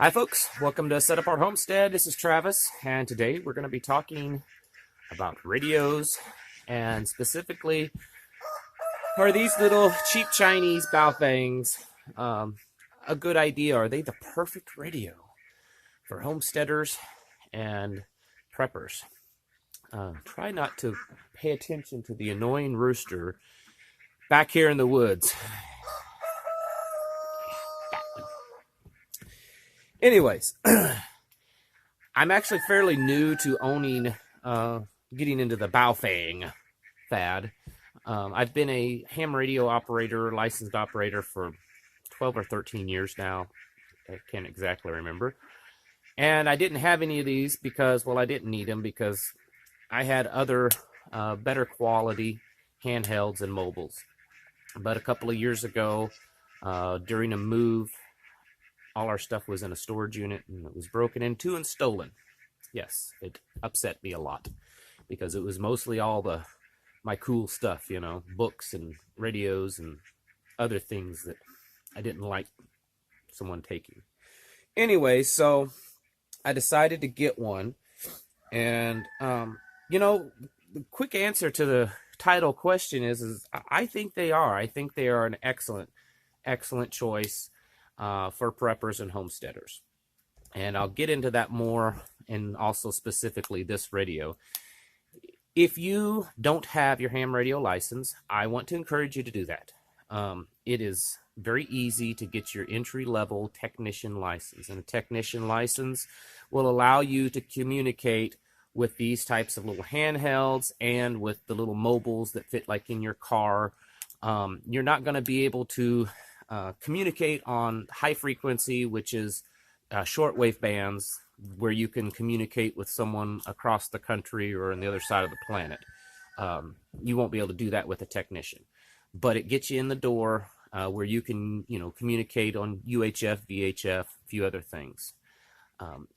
Hi folks, welcome to Set Apart Homestead. This is Travis, and today we're going to be talking about radios, and specifically, are these little cheap Chinese Baofengs a good idea? Are they the perfect radio for homesteaders and preppers? Try not to pay attention to the annoying rooster back here in the woods. Anyways, I'm actually fairly new to owning, getting into the Baofeng fad. I've been a ham radio operator, licensed operator for 12 or 13 years now. I can't exactly remember. And I didn't have any of these because, well, I didn't need them because I had other better quality handhelds and mobiles. But a couple of years ago, during a move, all our stuff was in a storage unit and it was broken into and stolen. Yes, it upset me a lot because it was mostly all my cool stuff, you know, books and radios and other things that I didn't like someone taking. Anyway, so I decided to get one. And, the quick answer to the title question is I think they are. I think they are an excellent choice for preppers and homesteaders. And I'll get into that more, and also specifically this radio. If you don't have your ham radio license, I want to encourage you to do that. It is very easy to get your entry-level technician license. And a technician license will allow you to communicate with these types of little handhelds and with the little mobiles that fit like in your car. You're not going to be able to communicate on high frequency, which is shortwave bands, where you can communicate with someone across the country or on the other side of the planet. You won't be able to do that with a technician, but it gets you in the door where you can, communicate on UHF, VHF, a few other things.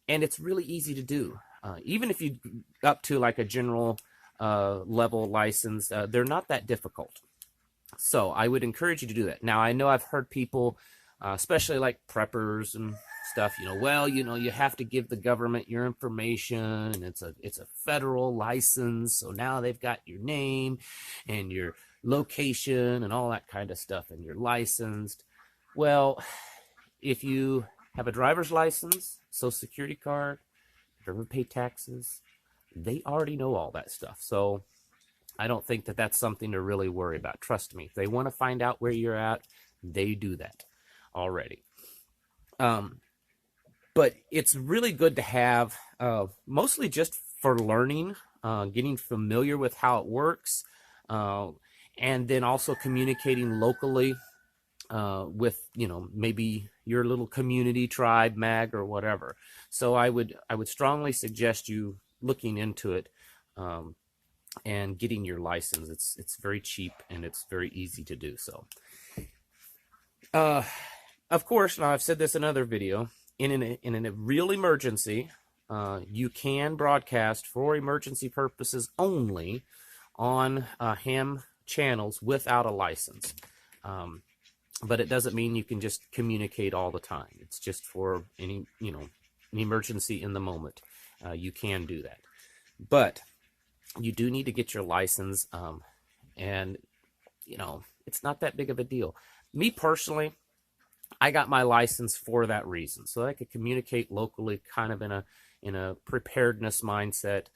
And it's really easy to do. Even if you up to like a general level license, they're not that difficult. So I would encourage you to do that. Now, I know I've heard people, especially like preppers and stuff, you have to give the government your information, and it's a federal license, so now they've got your name and your location and all that kind of stuff, and you're licensed. Well, if you have a driver's license, social security card, if you ever pay taxes, they already know all that stuff. So I don't think that that's something to really worry about. Trust me, if they want to find out where you're at, they do that already. But it's really good to have, mostly just for learning, getting familiar with how it works, and then also communicating locally with, maybe your little community, tribe, mag, or whatever. So I would strongly suggest you looking into it and getting your license. It's very cheap and it's very easy to do so. Of course, now I've said this in another video. In a real emergency, you can broadcast for emergency purposes only on ham channels without a license. But it doesn't mean you can just communicate all the time. It's just for any, an emergency in the moment. You can do that. But you do need to get your license, and, it's not that big of a deal. Me personally, I got my license for that reason, so I could communicate locally, kind of in a preparedness mindset.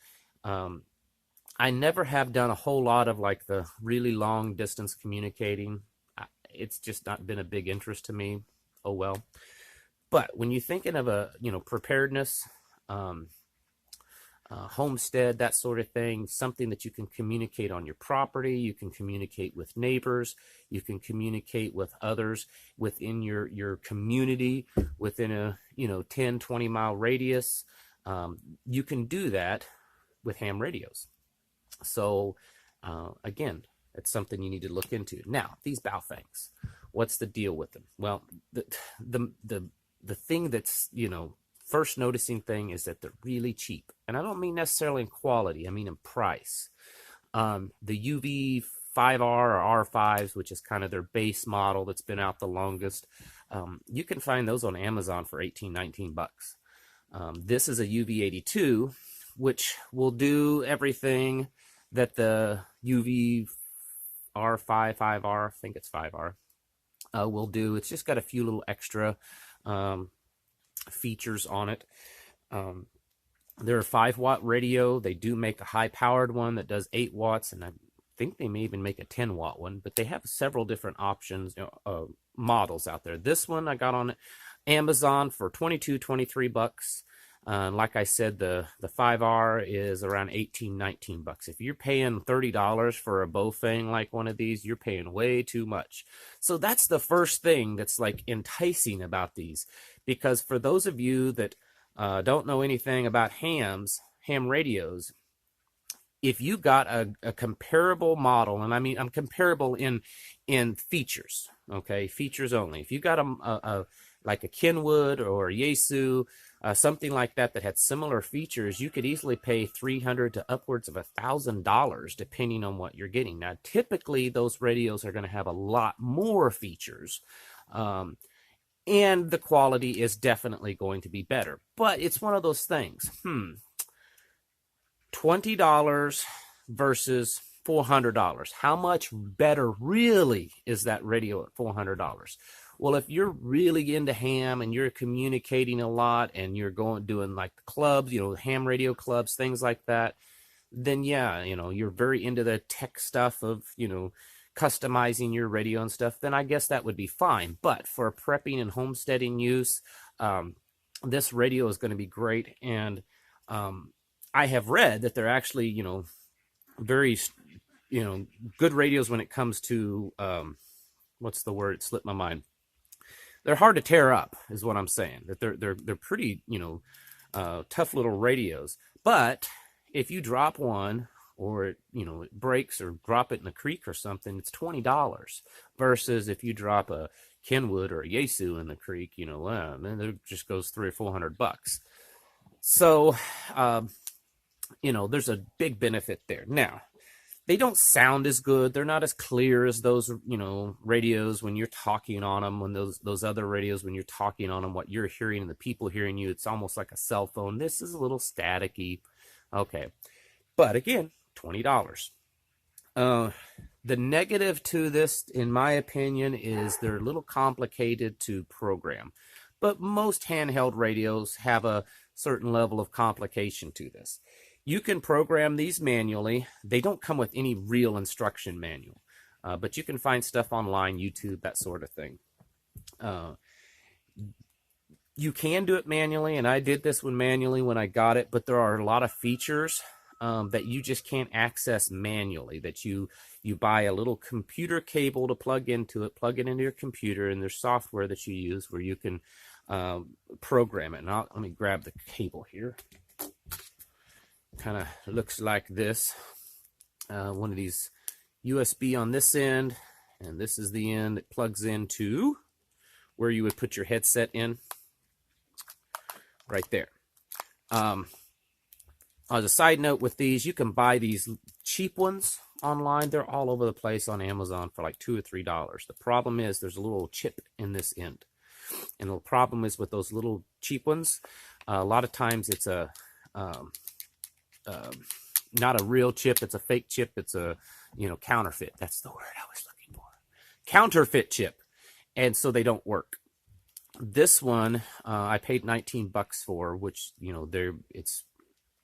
I never have done a whole lot of like the really long distance communicating. It's just not been a big interest to me. Oh well. But when you're thinking of a preparedness, homestead, that sort of thing, something that you can communicate on your property, you can communicate with neighbors, you can communicate with others within your community, within a 10-20 mile radius. You can do that with ham radios. So again, it's something you need to look into. Now, these Baofengs, what's the deal with them? Well, the thing that's first noticing thing is that they're really cheap. And I don't mean necessarily in quality, I mean in price. The UV 5R or R5s, which is kind of their base model that's been out the longest. You can find those on Amazon for 18, 19 bucks. This is a UV82, which will do everything that the UV R5, 5R, I think it's 5R, will do. It's just got a few little extra features on it. They're a 5-watt radio. They do make a high-powered one that does 8 watts, and I think they may even make a 10-watt one, but they have several different options, models out there. This one I got on Amazon for 22, 23 bucks. Like I said, the 5R is around 18, 19 bucks. If you're paying $30 for a Baofeng like one of these, you're paying way too much. So that's the first thing that's like enticing about these, because for those of you that don't know anything about ham radios, if you got a comparable model, and I mean I'm comparable in features, okay, features only. If you got like a Kenwood or a Yaesu, something like that had similar features, you could easily pay $300 to upwards of $1,000 depending on what you're getting. Now, typically those radios are going to have a lot more features, and the quality is definitely going to be better. But it's one of those things. $20 versus $400. How much better really is that radio at $400? Well, if you're really into ham and you're communicating a lot and you're doing like the clubs, ham radio clubs, things like that, then yeah, you're very into the tech stuff of, customizing your radio and stuff, then I guess that would be fine. But for prepping and homesteading use, this radio is going to be great. And I have read that they're actually, very, good radios when it comes to, what's the word? It slipped my mind. They're hard to tear up, is what I'm saying. That they're pretty, tough little radios. But if you drop one, or it breaks, or drop it in a creek or something, it's $20. Versus if you drop a Kenwood or a Yaesu in the creek, then it just goes $300 or $400. So, there's a big benefit there. Now, they don't sound as good. They're not as clear as those, radios when you're talking on them. When those other radios, when you're talking on them, what you're hearing and the people hearing you, it's almost like a cell phone. This is a little staticky. Okay. But again, $20. The negative to this, in my opinion, is they're a little complicated to program. But most handheld radios have a certain level of complication to this. You can program these manually. They don't come with any real instruction manual, but you can find stuff online, YouTube, that sort of thing. You can do it manually, and I did this one manually when I got it, but there are a lot of features that you just can't access manually, that you buy a little computer cable to plug into it, plug it into your computer, and there's software that you use where you can program it. And let me grab the cable here. Kind of looks like this. One of these USB on this end, and this is the end that plugs into where you would put your headset in, right there. As a side note with these, you can buy these cheap ones online. They're all over the place on Amazon for like $2 or $3. The problem is there's a little chip in this end. And the problem is with those little cheap ones, a lot of times it's a not a real chip, it's a fake chip, it's a counterfeit. That's the word I was looking for. Counterfeit chip. And so they don't work. This one I paid 19 bucks for, which it's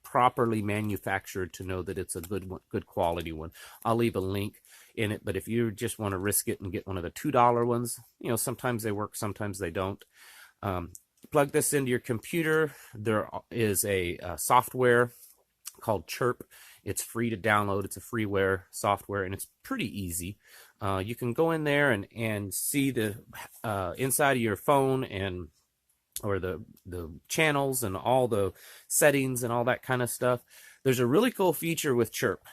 properly manufactured to know that it's a good quality one. I'll leave a link in it, but if you just want to risk it and get one of the $2 ones, sometimes they work, sometimes they don't. Plug this into your computer. There is a software called Chirp. It's free to download. It's a freeware software, and it's pretty easy. You can go in there and see the inside of your phone or the channels and all the settings and all that kind of stuff. There's a really cool feature with Chirp.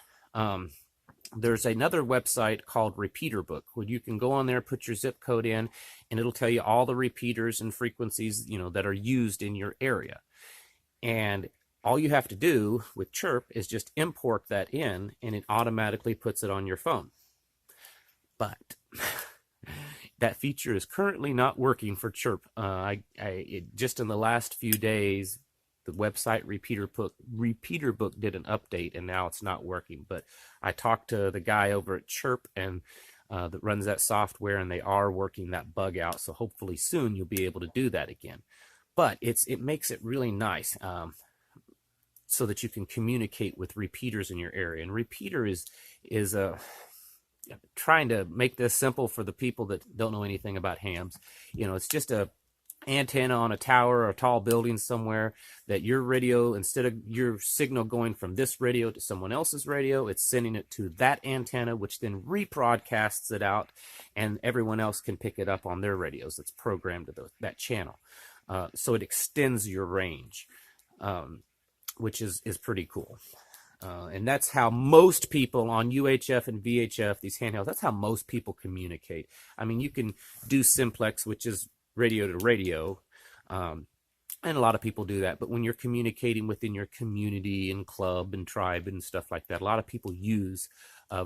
There's another website called Repeater Book where you can go on there, put your zip code in, and it'll tell you all the repeaters and frequencies that are used in your area. And all you have to do with Chirp is just import that in, and it automatically puts it on your phone. but that feature is currently not working for Chirp. Just in the last few days, the website Repeater Book did an update, and now it's not working. But I talked to the guy over at Chirp and that runs that software, and they are working that bug out. So hopefully soon you'll be able to do that again. But it makes it really nice so that you can communicate with repeaters in your area. And Repeater is trying to make this simple for the people that don't know anything about hams. It's just a antenna on a tower or a tall building somewhere that your radio, instead of your signal going from this radio to someone else's radio, it's sending it to that antenna, which then rebroadcasts it out, and everyone else can pick it up on their radios. It's programmed to that channel. So it extends your range, which is pretty cool. And that's how most people on UHF and VHF, these handhelds, that's how most people communicate. I mean, you can do simplex, which is radio to radio, and a lot of people do that. But when you're communicating within your community and club and tribe and stuff like that, a lot of people use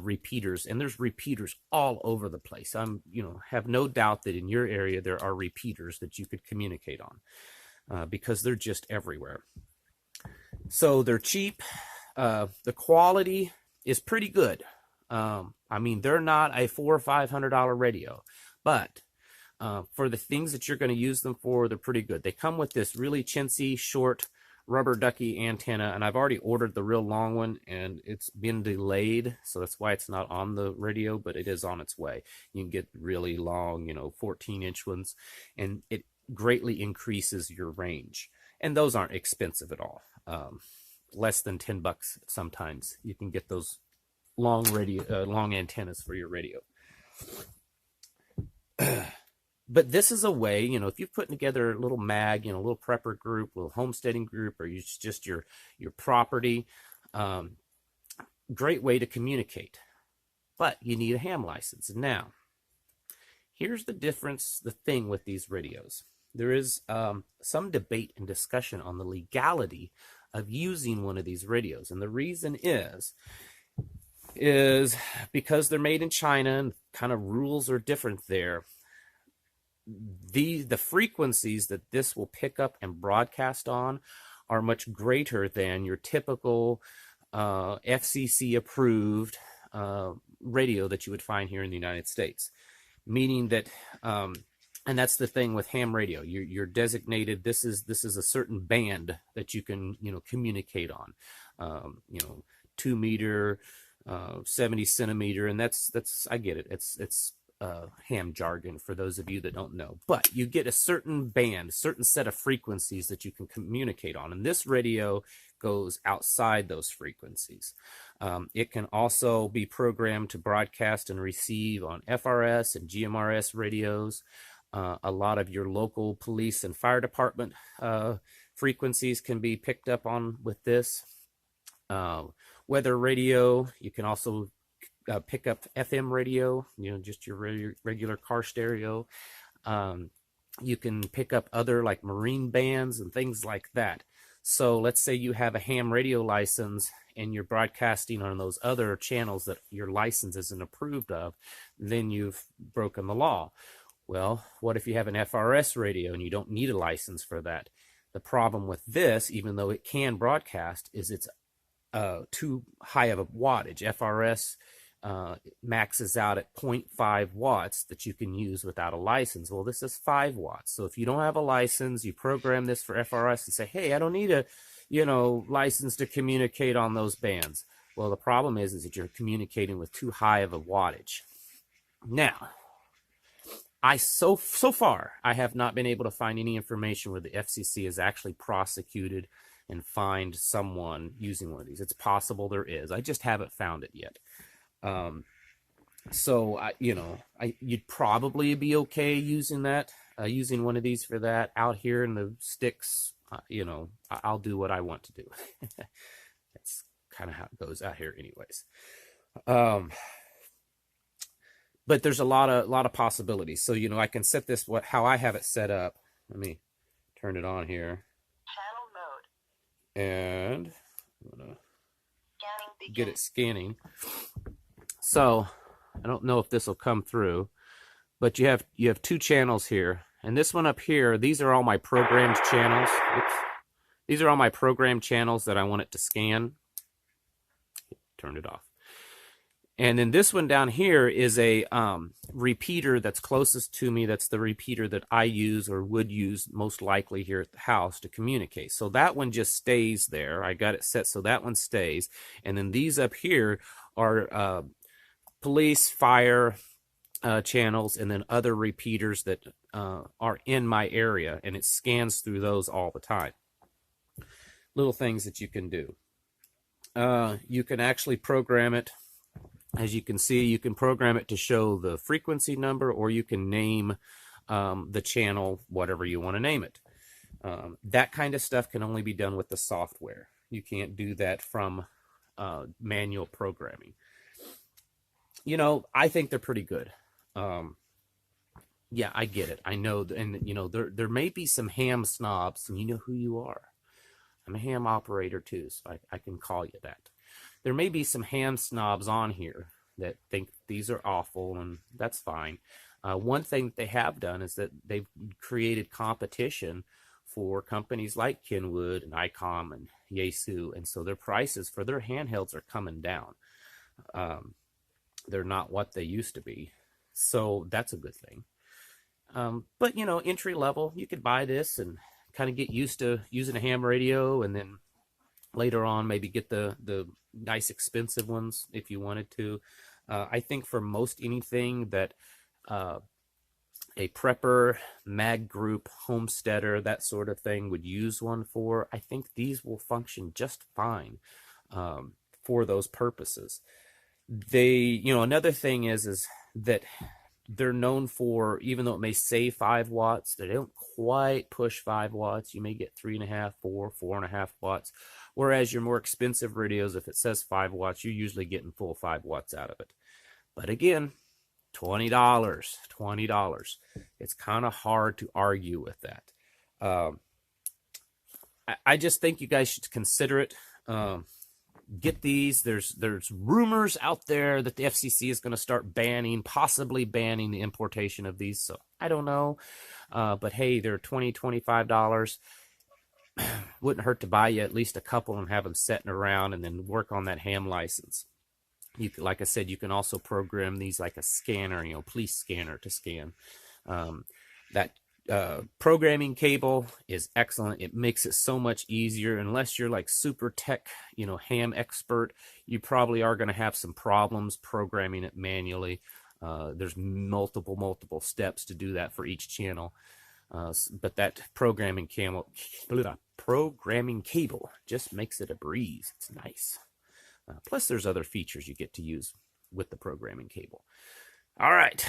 repeaters, and there's repeaters all over the place. Have no doubt that in your area there are repeaters that you could communicate on because they're just everywhere. So they're cheap. The quality is pretty good. I mean, they're not a $400 or $500 radio, but for the things that you're going to use them for, they're pretty good. They come with this really chintzy, short, rubber ducky antenna, and I've already ordered the real long one, and it's been delayed, so that's why it's not on the radio, but it is on its way. You can get really long, 14-inch ones, and it greatly increases your range. And those aren't expensive at all. Less than $10 sometimes. You can get those long antennas for your radio. But this is a way, if you're putting together a little mag, a little prepper group, a little homesteading group, or it's just your property, great way to communicate. But you need a ham license. Now, here's the difference, the thing with these radios. There is some debate and discussion on the legality of using one of these radios. And the reason is because they're made in China and kind of rules are different there. The frequencies that this will pick up and broadcast on are much greater than your typical FCC approved radio that you would find here in the United States. Meaning that, and that's the thing with ham radio, you're designated, this is a certain band that you can communicate on, 2 meter, 70 centimeter, and that's I get it, it's ham jargon for those of you that don't know, but you get a certain band, certain set of frequencies that you can communicate on, and this radio goes outside those frequencies. It can also be programmed to broadcast and receive on FRS and GMRS radios. A lot of your local police and fire department frequencies can be picked up on with this. Weather radio, you can also pick up FM radio, just your regular car stereo. You can pick up other like marine bands and things like that. So let's say you have a ham radio license and you're broadcasting on those other channels that your license isn't approved of, then you've broken the law. Well, what if you have an FRS radio and you don't need a license for that? The problem with this, even though it can broadcast, is it's too high of a wattage. FRS maxes out at 0.5 watts that you can use without a license. Well, this is 5 watts. So if you don't have a license, you program this for FRS and say, hey, I don't need a license to communicate on those bands. Well, the problem is that you're communicating with too high of a wattage. Now, so far, I have not been able to find any information where the FCC has actually prosecuted and fined someone using one of these. It's possible there is. I just haven't found it yet. So you'd probably be okay using that, using one of these for that. Out here in the sticks, I'll do what I want to do. That's kind of how it goes out here, anyways. But there's a lot of possibilities. So I can set this how I have it set up. Let me turn it on here. Channel mode. And I'm gonna get it scanning. So I don't know if this will come through, but you have 2 channels here. And this one up here, these are all my programmed channels. Oops. These are all my programmed channels that I want it to scan. Turn it off. And then this one down here is a repeater that's closest to me. That's the repeater that I use or would use most likely here at the house to communicate. So that one just stays there. I got it set so that one stays. And then these up here are police, fire channels, and then other repeaters that are in my area. And it scans through those all the time. Little things that you can do. You can actually program it. As you can see, you can program it to show the frequency number, or you can name the channel whatever you want to name it. That kind of stuff can only be done with the software. You can't do that from manual programming. You know, I think they're pretty good. Yeah, I get it. I know, and you know, there may be some ham snobs, and you know who you are. I'm a ham operator too, so I can call you that. There may be some ham snobs on here that think these are awful, and that's fine. One thing that they have done is that they've created competition for companies like Kenwood and ICOM and Yaesu, and so their prices for their handhelds are coming down. They're not what they used to be, so that's a good thing. But, you know, entry level, you could buy this and kind of get used to using a ham radio, and then later on maybe get the nice expensive ones if you wanted to. I think for most anything that a prepper, mag group, homesteader, that sort of thing would use one for, I think these will function just fine for those purposes. You know, another thing is that they're known for, even though it may say 5 watts, they don't quite push 5 watts. You may get 3.5, 4.5 watts. Whereas your more expensive radios, if it says 5 watts, you're usually getting full 5 watts out of it. But again, $20, $20. It's kind of hard to argue with that. I just think you guys should consider it. Get these. There's rumors out there that the FCC is going to start possibly banning the importation of these. So I don't know. But hey, they're $20, $25. Wouldn't hurt to buy you at least a couple and have them sitting around, and then work on that ham license. You can, like I said, you can also program these like a scanner, you know, police scanner to scan. That programming cable is excellent. It makes it so much easier. Unless you're like super tech, you know, ham expert, you probably are going to have some problems programming it manually. There's multiple steps to do that for each channel. But that programming cable just makes it a breeze. It's nice. Plus, there's other features you get to use with the programming cable. All right.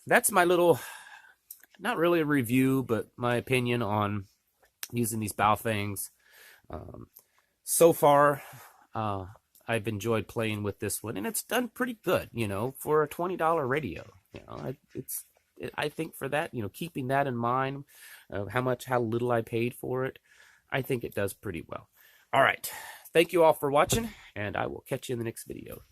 That's my little, not really a review, but my opinion on using these Baofengs. So far, I've enjoyed playing with this one, and it's done pretty good, you know, for a $20 radio. You know, I think for that, you know, keeping that in mind, how little I paid for it, I think it does pretty well. All right. Thank you all for watching, and I will catch you in the next video.